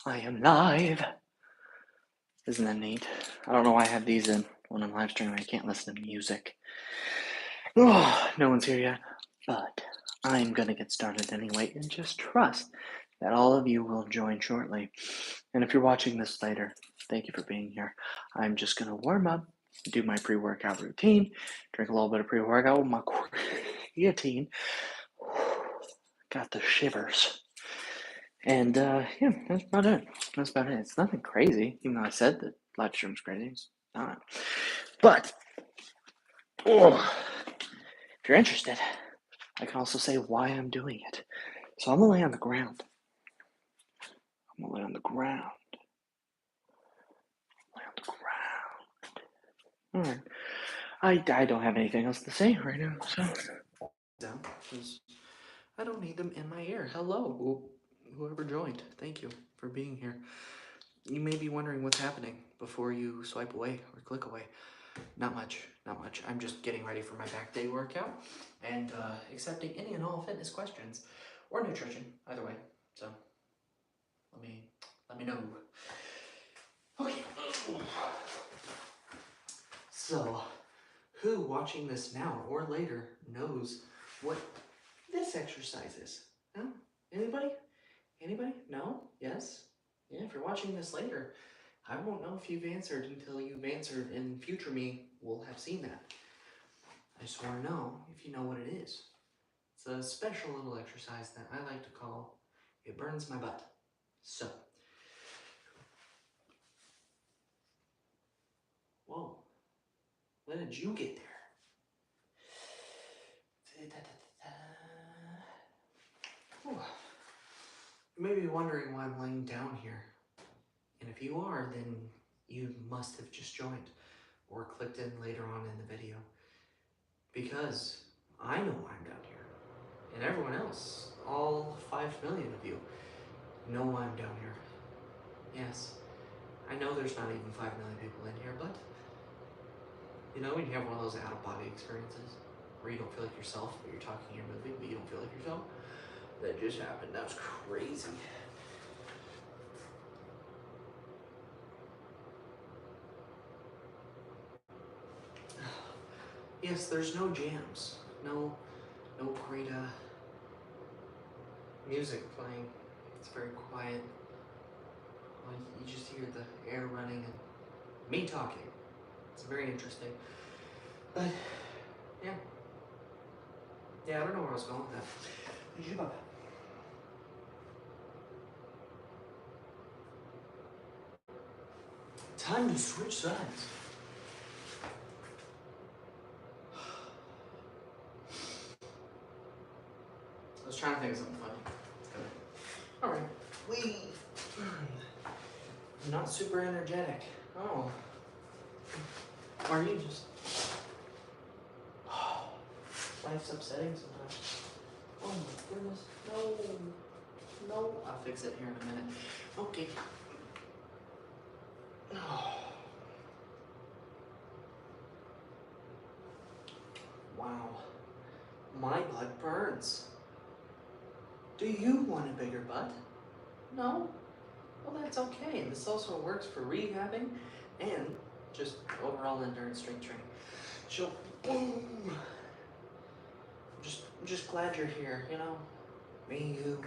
I am live. Isn't that neat? I don't know why I have these in when I'm live streaming. I can't listen to music. Oh, no one's here yet, but I'm gonna get started anyway and just trust that all of you will join shortly. And if you're watching this later, thank you for being here. I'm just gonna warm up, do my pre-workout routine, drink a little bit of pre-workout with my creatine. Got the shivers. And yeah, that's about it. That's about it. It's nothing crazy, even though I said that live stream's crazy. It's not. But if you're interested, I can also say why I'm doing it. So I'm gonna lay on the ground. I'm gonna lay on the ground. Lay on the ground. Alright. I don't have anything else to say right now, so down because I don't need them in my ear. Hello, whoever joined. Thank you for being here. You may be wondering what's happening before you swipe away or click away. Not much. I'm just getting ready for my back day workout and accepting any and all fitness questions or nutrition, either way. So let me know. Okay. So, who watching this now or later knows what this exercise is? No? Anybody? Anybody? No? Yes? Yeah, if you're watching this later, I won't know if you've answered until you've answered, and future me will have seen that. I just want to know if you know what it is. It's a special little exercise that I like to call It Burns My Butt. So, whoa, when did you get there? You may be wondering why I'm laying down here. And if you are, then you must have just joined or clicked in later on in the video. Because I know why I'm down here. And everyone else, all 5 million of you, know why I'm down here. Yes, I know there's not even 5 million people in here, but you know when you have one of those out-of-body experiences where you don't feel like yourself, but you're talking and moving, but you don't feel like yourself? That just happened. That was crazy. Yes, there's no jams. No great music playing. It's very quiet. You just hear the air running and me talking. It's very interesting. But yeah. Yeah, I don't know where I was going with that. Time to switch sides. I was trying to think of something funny. Alright. I'm not super energetic. Oh. Are you just... Life's upsetting sometimes. Oh my goodness. No. I'll fix it here in a minute. Okay. Oh. Wow. My butt burns. Do you want a bigger butt? No? Well, that's okay. This also works for rehabbing and just overall endurance strength training. So, boom. I'm just glad you're here, you know? Me, you,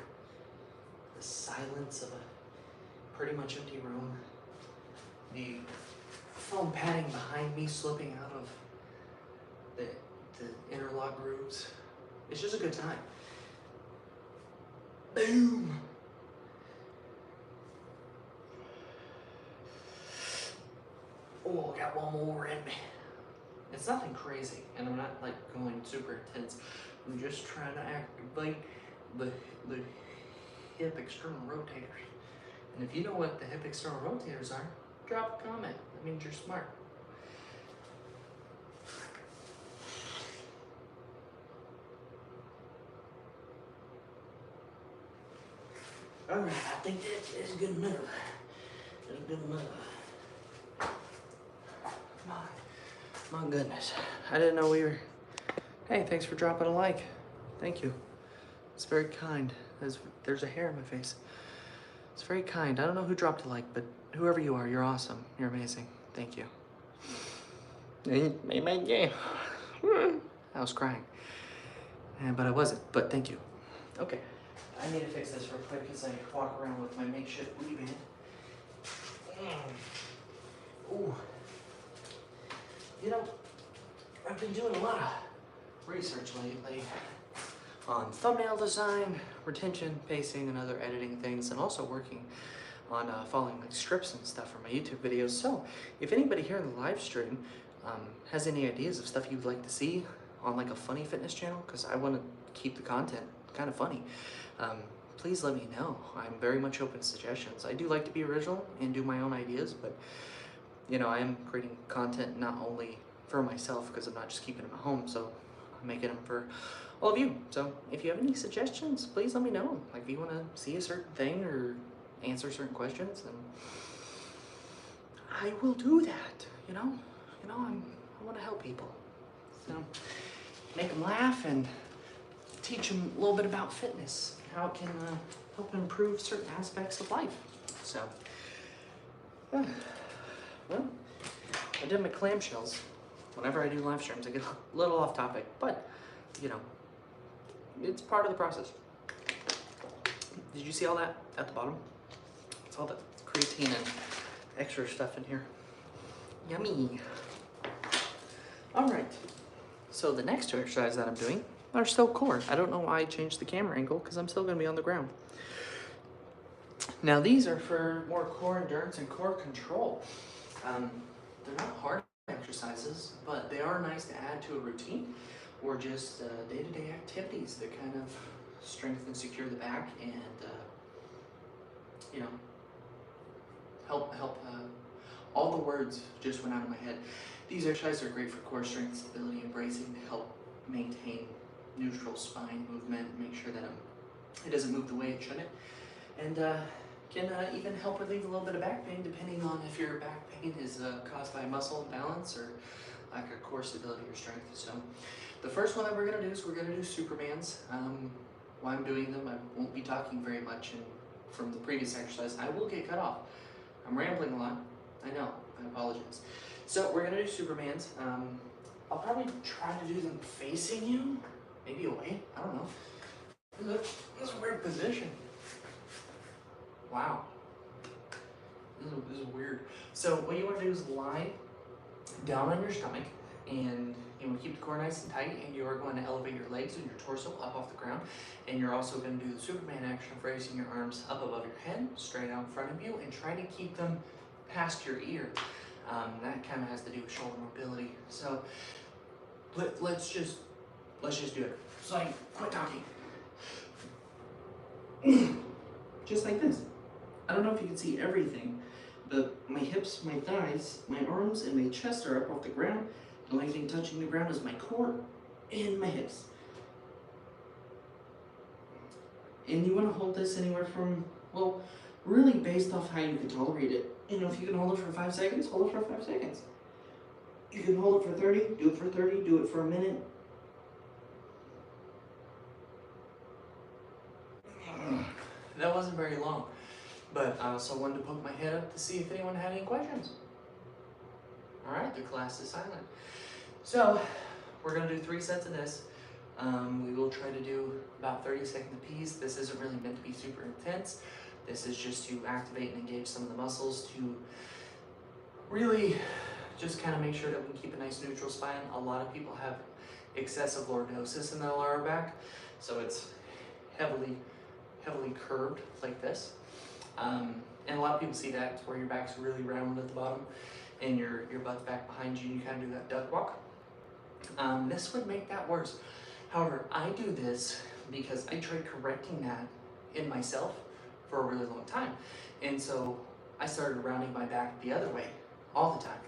the silence of a pretty much empty room, the foam padding behind me slipping out of the interlock grooves. It's just a good time. Boom! Oh, I got one more in me. It's nothing crazy, and I'm not like going super intense. I'm just trying to activate the hip external rotators. And if you know what the hip external rotators are, drop a comment. That means you're smart. Alright, I think that's good enough. That's good enough. My goodness. I didn't know we were... Hey, thanks for dropping a like. Thank you. It's very kind. There's a hair in my face. It's very kind. I don't know who dropped a like, but whoever you are, you're awesome. You're amazing. Thank you. I was crying. But I wasn't, but thank you. Okay. I need to fix this real quick as I walk around with my makeshift booty band. Ooh. You know, I've been doing a lot of research lately on thumbnail design, retention, pacing, and other editing things, and also working on following like strips and stuff for my YouTube videos. So if anybody here in the live stream has any ideas of stuff you'd like to see on like a funny fitness channel, because I want to keep the content kind of funny, please let me know. I'm very much open to suggestions. I do like to be original and do my own ideas, but you know, I am creating content not only for myself, because I'm not just keeping them at home, so I'm making them for all of you. So if you have any suggestions, please let me know. Like if you want to see a certain thing or answer certain questions, then I will do that. You know, I want to help people. So make them laugh and teach them a little bit about fitness, how it can help improve certain aspects of life. So, well, I did my clamshells. Whenever I do live streams, I get a little off topic, but you know, it's part of the process. Did you see all that at the bottom? It's all the creatine and extra stuff in here. Yummy. All right. So the next two exercises that I'm doing are still core. I don't know why I changed the camera angle, because I'm still going to be on the ground. Now these are for more core endurance and core control. They're not hard exercises, but they are nice to add to a routine or just day-to-day activities that kind of strengthen and secure the back and you know, help all the words just went out of my head. These exercises are great for core strength, stability, and bracing to help maintain neutral spine movement, make sure that it doesn't move the way it shouldn't, and can even help relieve a little bit of back pain, depending on if your back pain is caused by muscle imbalance or lack of core stability or strength. So the first one that we're going to do is we're going to do Supermans. While I'm doing them, I won't be talking very much, and from the previous exercise, I will get cut off. I'm rambling a lot. I know. I apologize. So we're going to do Supermans. I'll probably try to do them facing you, maybe away. I don't know. This is a weird position. Wow. This is weird. So what you want to do is lie down on your stomach, and you want to keep the core nice and tight, and you are going to elevate your legs and your torso up off the ground, and you're also going to do the Superman action of raising your arms up above your head, straight out in front of you, and try to keep them past your ear. That kind of has to do with shoulder mobility. So let's just do it. So I quit talking. Just like this. I don't know if you can see everything, but my hips, my thighs, my arms, and my chest are up off the ground. The only thing touching the ground is my core and my hips. And you want to hold this anywhere from, well, really based off how you can tolerate it. You know, if you can hold it for 5 seconds, hold it for 5 seconds. You can hold it for 30, do it for 30, do it for a minute. That wasn't very long, but I also wanted to poke my head up to see if anyone had any questions. All right, the class is silent. So we're gonna do 3 sets of this. We will try to do about 30 seconds apiece. This isn't really meant to be super intense. This is just to activate and engage some of the muscles to really just kind of make sure that we can keep a nice neutral spine. A lot of people have excessive lordosis in their lower back, so it's heavily curved like this. And a lot of people see that where your back's really round at the bottom and your butt's back behind you, and you kind of do that duck walk. This would make that worse. However, I do this because I tried correcting that in myself for a really long time. And so I started rounding my back the other way all the time.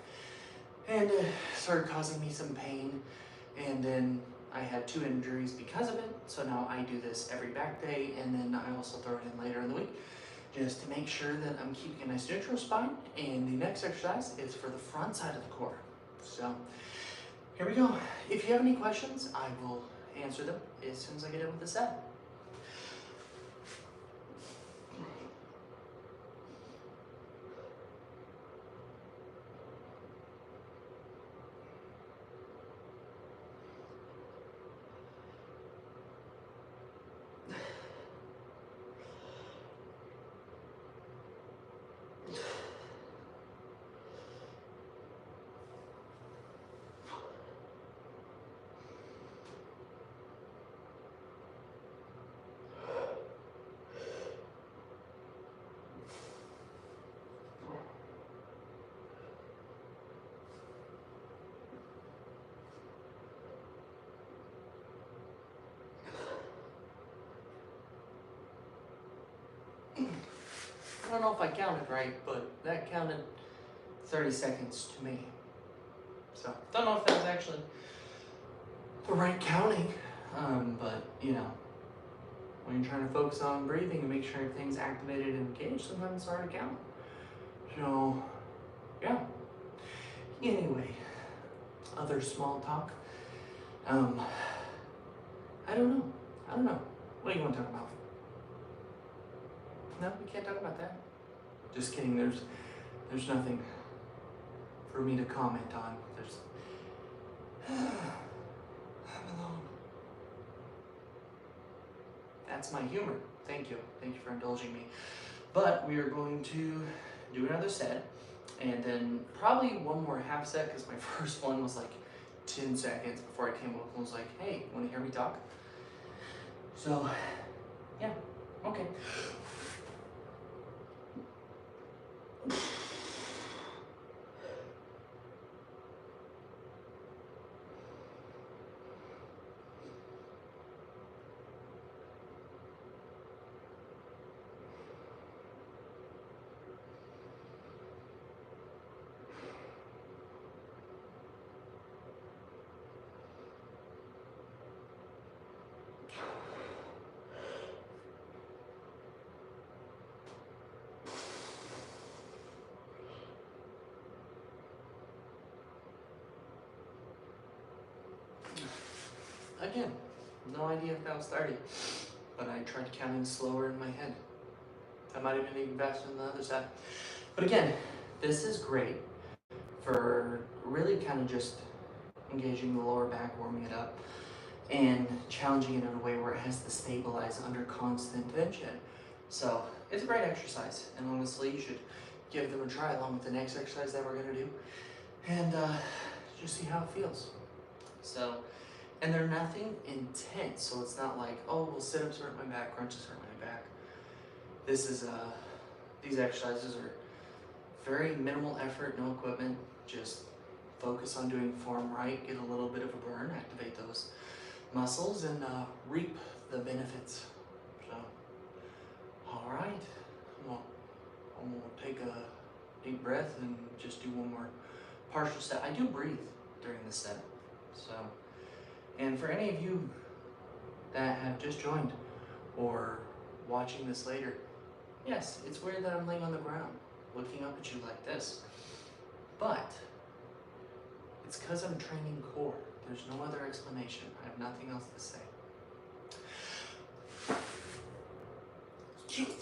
And it started causing me some pain. And then I had 2 injuries because of it. So now I do this every back day, and then I also throw it in later in the week, just to make sure that I'm keeping a nice neutral spine. And the next exercise is for the front side of the core. So here we go. If you have any questions, I will answer them as soon as I get in with the set. I don't know if I counted right, but that counted 30 seconds to me. So, don't know if that was actually the right counting, but you know, when you're trying to focus on breathing and make sure everything's activated and engaged, sometimes it's hard to count. So, yeah. Anyway, other small talk. I don't know. What do you want to talk about? No, we can't talk about that. Just kidding. There's nothing for me to comment on. I'm alone. That's my humor. Thank you. Thank you for indulging me. But we are going to do another set, and then probably one more half set, because my first one was like 10 seconds before I came up and was like, hey, want to hear me talk? So, yeah, okay. Again, no idea if that was 30, but I tried counting slower in my head. I might have been even faster than the other side. But again, this is great for really kind of just engaging the lower back, warming it up, and challenging it in a way where it has to stabilize under constant tension. So it's a great exercise, and honestly, you should give them a try along with the next exercise that we're gonna do, and just see how it feels. So, and they're nothing intense, so it's not like, oh, well, sit-ups hurt my back, crunches hurt my back. This is, these exercises are very minimal effort, no equipment, just focus on doing form right, get a little bit of a burn, activate those muscles, and reap the benefits. So, all right, well, I'm gonna take a deep breath and just do one more partial set. I do breathe during the set, so. And for any of you that have just joined or watching this later, yes, it's weird that I'm laying on the ground looking up at you like this, but it's because I'm training core. There's no other explanation. I have nothing else to say. Excuse me.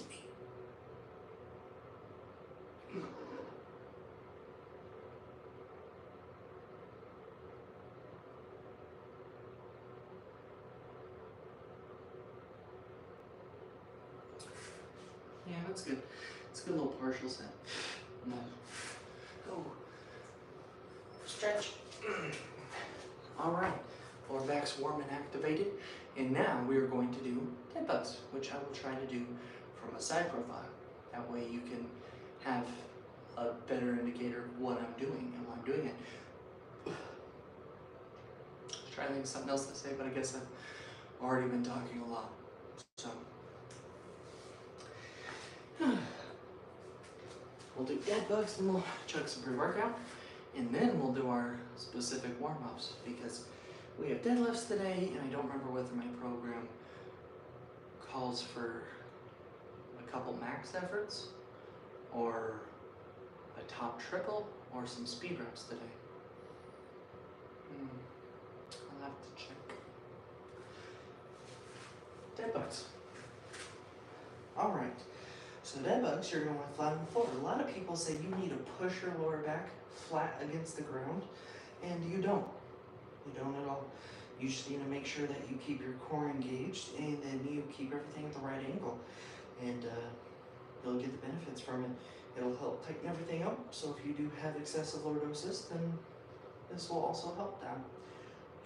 Yeah, that's good. It's a good little partial set. Oh, stretch. All right, lower back's warm and activated. And now we are going to do dead bugs, which I will try to do from a side profile. That way you can have a better indicator of what I'm doing and why I'm doing it. I was trying to think of something else to say, but I guess I've already been talking a lot. So we'll do dead bugs and we'll chug some pre-workout, and then we'll do our specific warm-ups because we have deadlifts today, and I don't remember whether my program calls for a couple max efforts or a top triple or some speed reps today. I'll have to check. Dead bugs. All right. So dead bugs, you're going to lie flat on the floor. A lot of people say you need to push your lower back flat against the ground, and you don't. You don't at all. You just need to make sure that you keep your core engaged, and then you keep everything at the right angle, and you'll get the benefits from it. It'll help tighten everything up, so if you do have excessive lordosis, then this will also help that.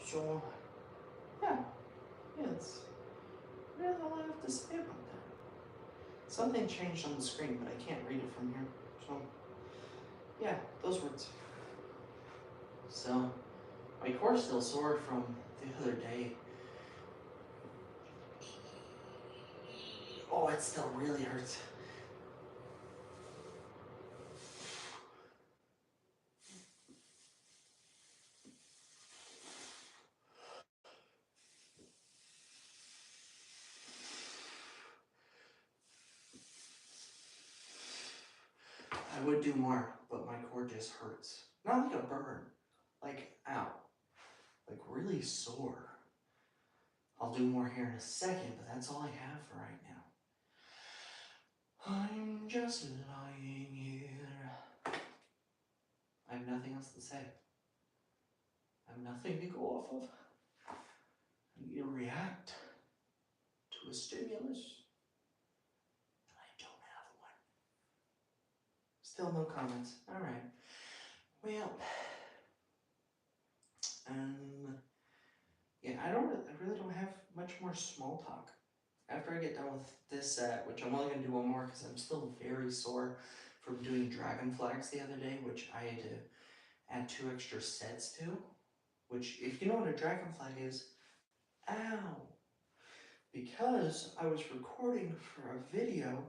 So, yeah, that's really all I have to say about that. Something changed on the screen, but I can't read it from here. So, yeah, those words. So, my core's still sore from the other day. Oh, it still really hurts. I would do more, but my core just hurts. Not like a burn, like ow, like really sore. I'll do more here in a second, but that's all I have for right now. I'm just lying here. I have nothing else to say. I have nothing to go off of. I need to react to a stimulus. I don't have one. Still no comments. All right. Well, yeah, I really don't have much more small talk. After I get done with this set, which I'm only gonna do one more because I'm still very sore from doing dragon flags the other day, which I had to add 2 extra sets to. Which, if you know what a dragon flag is, ow! Because I was recording for a video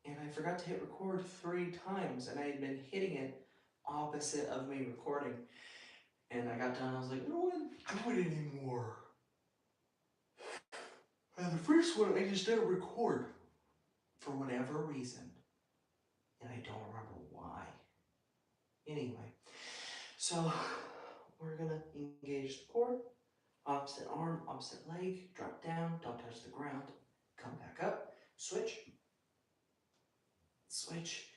and I forgot to hit record 3 times, and I had been hitting it opposite of me recording. And I got done, I was like, I don't want to do it anymore. And the first one, I just didn't record for whatever reason. And I don't remember why. Anyway, so we're gonna engage the core. Opposite arm, opposite leg, drop down, don't touch the ground. Come back up, switch. Switch.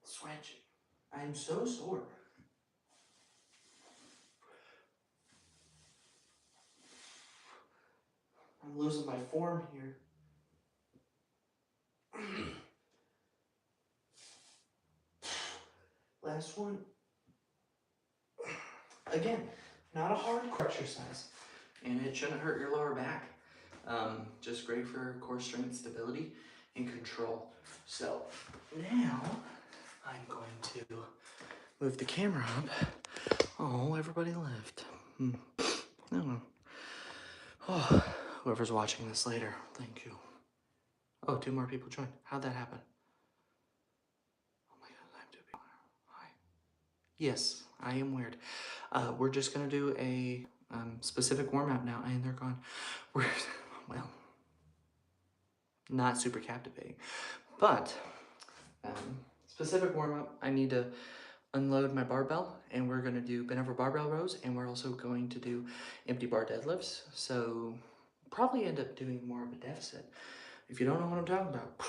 Switch. I'm so sore. I'm losing my form here. Last one. Again, not a hardcore exercise, and it shouldn't hurt your lower back. Just great for core strength, stability, and control. So now I'm going to move the camera up. Oh, everybody left. No. Oh, whoever's watching this later, thank you. Oh, 2 more people joined. How'd that happen? Oh my God, I have 2 people. Hi. Yes, I am weird. We're just gonna do a specific warm-up now, and they're gone. We're, well, not super captivating, but specific warm-up, I need to unload my barbell, and we're gonna do bent over barbell rows, and we're also going to do empty bar deadlifts. So probably end up doing more of a deficit. If you don't know what I'm talking about,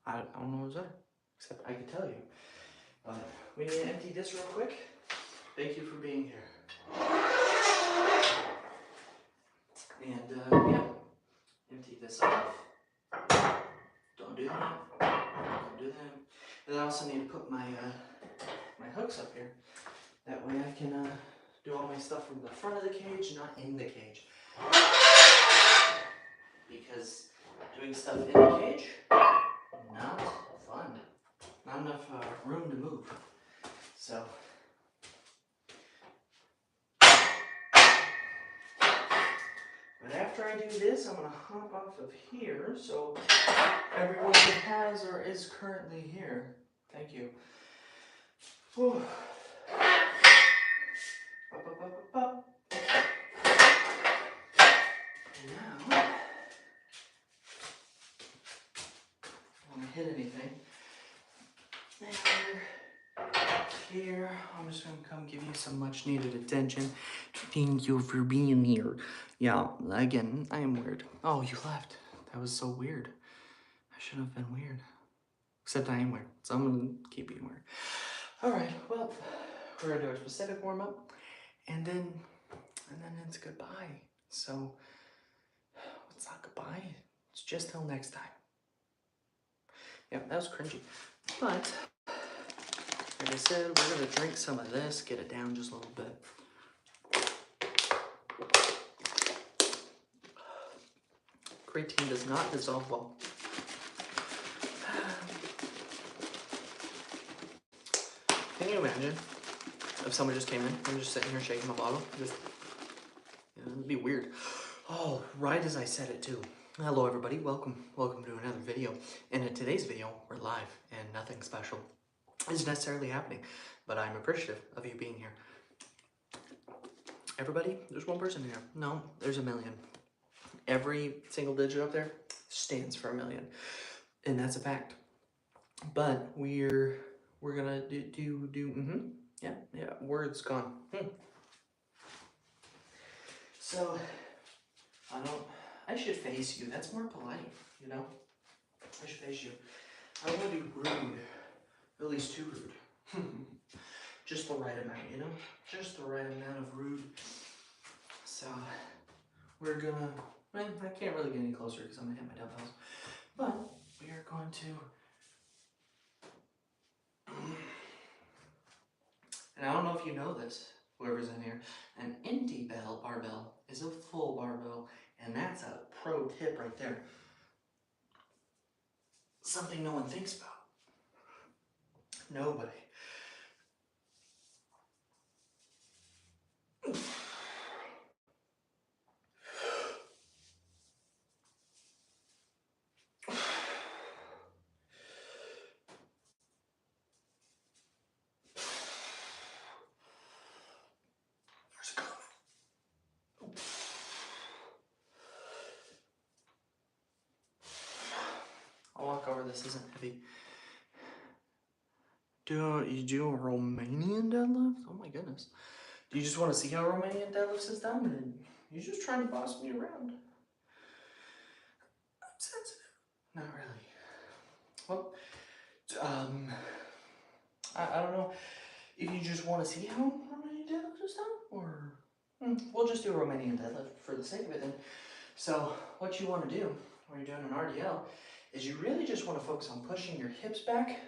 I don't know what's that, except I can tell you. We need to empty this real quick. Thank you for being here. And yeah, empty this off. Don't do that. Don't do that. And I also need to put my my hooks up here. That way I can do all my stuff from the front of the cage, not in the cage. Because doing stuff in the cage, not fun. Not enough room to move. So. But after I do this, I'm going to hop off of here, so everyone who has or is currently here, thank you. Whew. Up, up, up, up, up. And now, I don't want to hit anything. Here, I'm just going to come give you some much needed attention. Thank you for being here. Yeah, again, I am weird. Oh, you left. That was so weird. I should have been weird. Except I am weird, so I'm going to keep being weird. Alright, well, we're going to do a specific warm-up, and then it's goodbye. So, it's not goodbye. It's just till next time. Yeah, that was cringy. But, like I said, we're going to drink some of this, get it down just a little bit. Creatine does not dissolve well. Can you imagine if someone just came in and just sitting here shaking my bottle? Just, you know, it'd be weird. Oh, right as I said it too. Hello everybody, welcome to another video. And in today's video, we're live and nothing special is necessarily happening, but I'm appreciative of you being here. Everybody, there's one person here. No, there's a million. Every single digit up there stands for a million. And that's a fact. But we're gonna do yeah, words gone. So I should face you. That's more polite, you know? I should face you. I don't wanna be rude. At least too rude. Just the right amount, you know? Just the right amount of rude. So we're gonna, well, I can't really get any closer because I'm gonna hit my dumbbells. But we are going to, and I don't know if you know this, whoever's in here, an empty barbell is a full barbell, and that's a pro tip right there. Something no one thinks about. Nobody. There's a comment. I'll walk over, this isn't heavy. You do a Romanian deadlift? Oh my goodness. Do you just want to see how Romanian deadlifts is done? Or you're just trying to boss me around? I'm sensitive. Not really. Well, I don't know if you just want to see how Romanian deadlift is done, or we'll just do a Romanian deadlift for the sake of it then. So what you want to do when you're doing an RDL is you really just want to focus on pushing your hips back,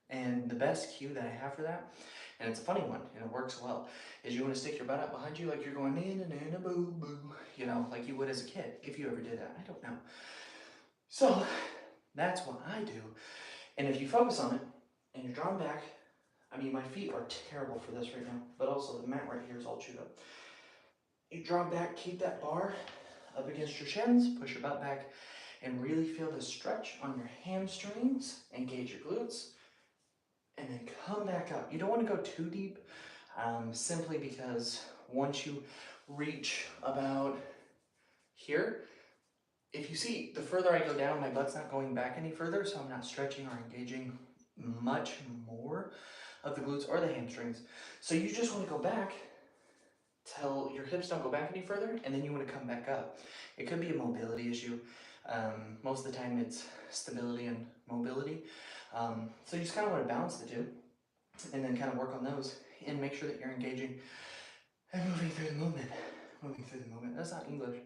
and the best cue that I have for that, and it's a funny one and it works well, is you want to stick your butt out behind you like you're going na boo boo, you know, like you would as a kid, if you ever did that. I don't know. So that's what I do. And if you focus on it and you're drawn back, I mean, my feet are terrible for this right now, but also the mat right here is all chewed up. You draw back, keep that bar up against your shins, push your butt back, and really feel the stretch on your hamstrings, engage your glutes, and then come back up. You don't want to go too deep, simply because once you reach about here, if you see, the further I go down, my butt's not going back any further, so I'm not stretching or engaging much more of the glutes or the hamstrings. So you just want to go back till your hips don't go back any further, and then you want to come back up. It could be a mobility issue. Most of the time it's stability and mobility. So you just kind of want to balance the two, and then kind of work on those, and make sure that you're engaging and moving through the movement. Moving through the movement. That's not English.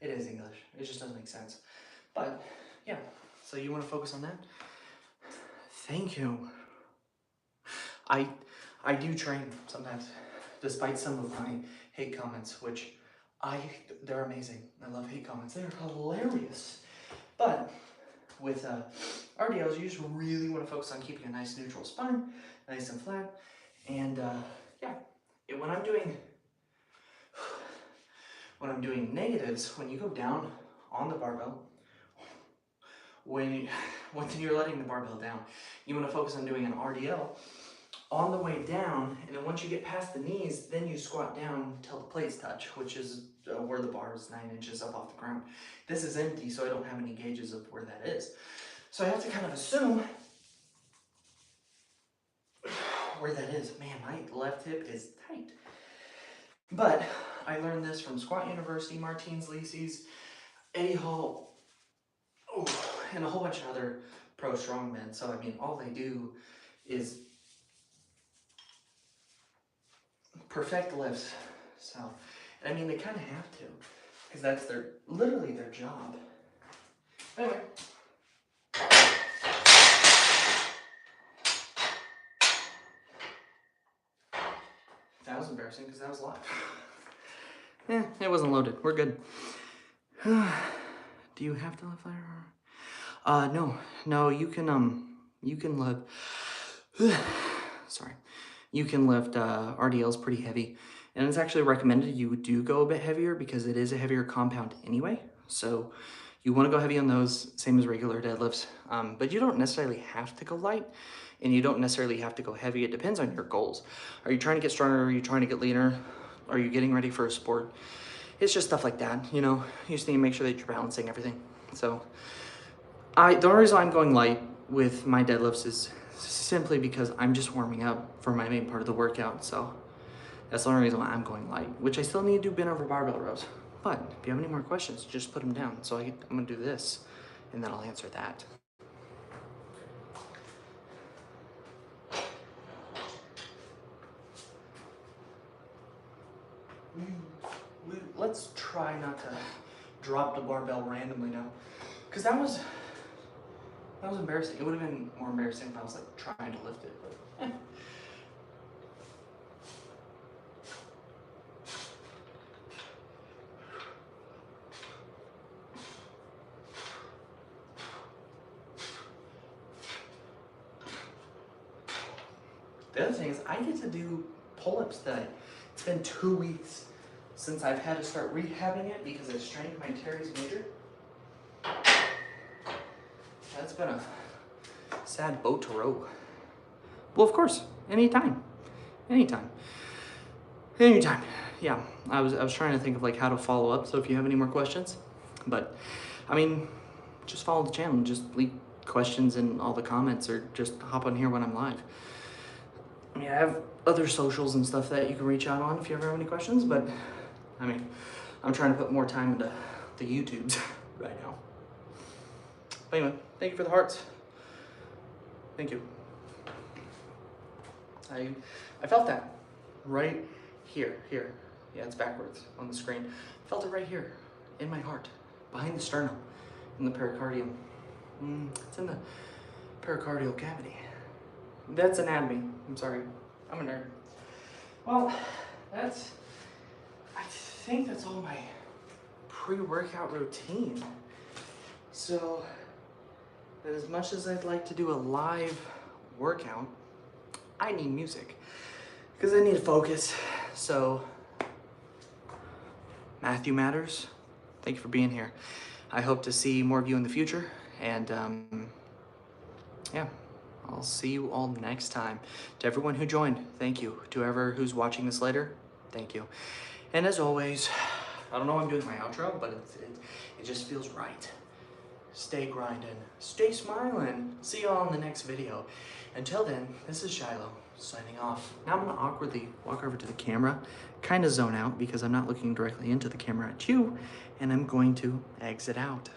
It is English. It just doesn't make sense. But yeah, so you want to focus on that? Thank you. I do train sometimes, despite some of my hate comments, which they're amazing. I love hate comments. They're hilarious. But with RDLs, you just really want to focus on keeping a nice neutral spine, nice and flat. And yeah, when I'm doing negatives, when you go down on the barbell, when you're letting the barbell down, you want to focus on doing an RDL on the way down, and then once you get past the knees, then you squat down till the plates touch, which is where the bar is 9 inches up off the ground. This is empty, so I don't have any gauges of where that is. So I have to kind of assume where that is. Man, my left hip is tight. But I learned this from Squat University, Martins Lisi's, Eddie Hall, and a whole bunch of other pro strongmen. So I mean, all they do is perfect lifts. So, I mean, they kind of have to, because that's literally their job. Anyway. That was embarrassing because that was live. It wasn't loaded. We're good. Do you have to lift lighter? No, you can lift, sorry. You can lift RDLs pretty heavy, and it's actually recommended you do go a bit heavier because it is a heavier compound anyway. So you want to go heavy on those, same as regular deadlifts, but you don't necessarily have to go light, and you don't necessarily have to go heavy. It depends on your goals. Are you trying to get stronger? Are you trying to get leaner? Are you getting ready for a sport? It's just stuff like that, you know? You just need to make sure that you're balancing everything. So the only reason I'm going light with my deadlifts is simply because I'm just warming up for my main part of the workout. So that's the only reason why I'm going light, which I still need to do bent over barbell rows. But if you have any more questions, just put them down. So I'm gonna do this and then I'll answer that. Let's try not to drop the barbell randomly now, because that was embarrassing. It would have been more embarrassing if I was like trying to lift it, but The other thing is I get to do pull-ups today. It's been 2 weeks since I've had to start rehabbing it because I strained my teres major. That's been a sad boat to row. Well, of course, anytime. Yeah, I was trying to think of like how to follow up. So if you have any more questions, but I mean, just follow the channel and just leave questions in all the comments, or just hop on here when I'm live. I mean, I have other socials and stuff that you can reach out on if you ever have any questions, but I mean, I'm trying to put more time into the YouTubes right now. But anyway, thank you for the hearts. Thank you. I felt that right here. Yeah, it's backwards on the screen. I felt it right here in my heart, behind the sternum, in the pericardium. It's in the pericardial cavity. That's anatomy. I'm sorry. I'm a nerd. Well, I think that's all my pre-workout routine. So, as much as I'd like to do a live workout, I need music because I need to focus. So, Matthew Matters, thank you for being here. I hope to see more of you in the future, and yeah, I'll see you all next time. To everyone who joined, thank you. To whoever who's watching this later, thank you. And as always, I don't know why I'm doing my outro, but it just feels right. Stay grinding, stay smiling. See y'all in the next video. Until then, this is Shiloh, signing off. Now I'm gonna awkwardly walk over to the camera, kind of zone out because I'm not looking directly into the camera at you, and I'm going to exit out.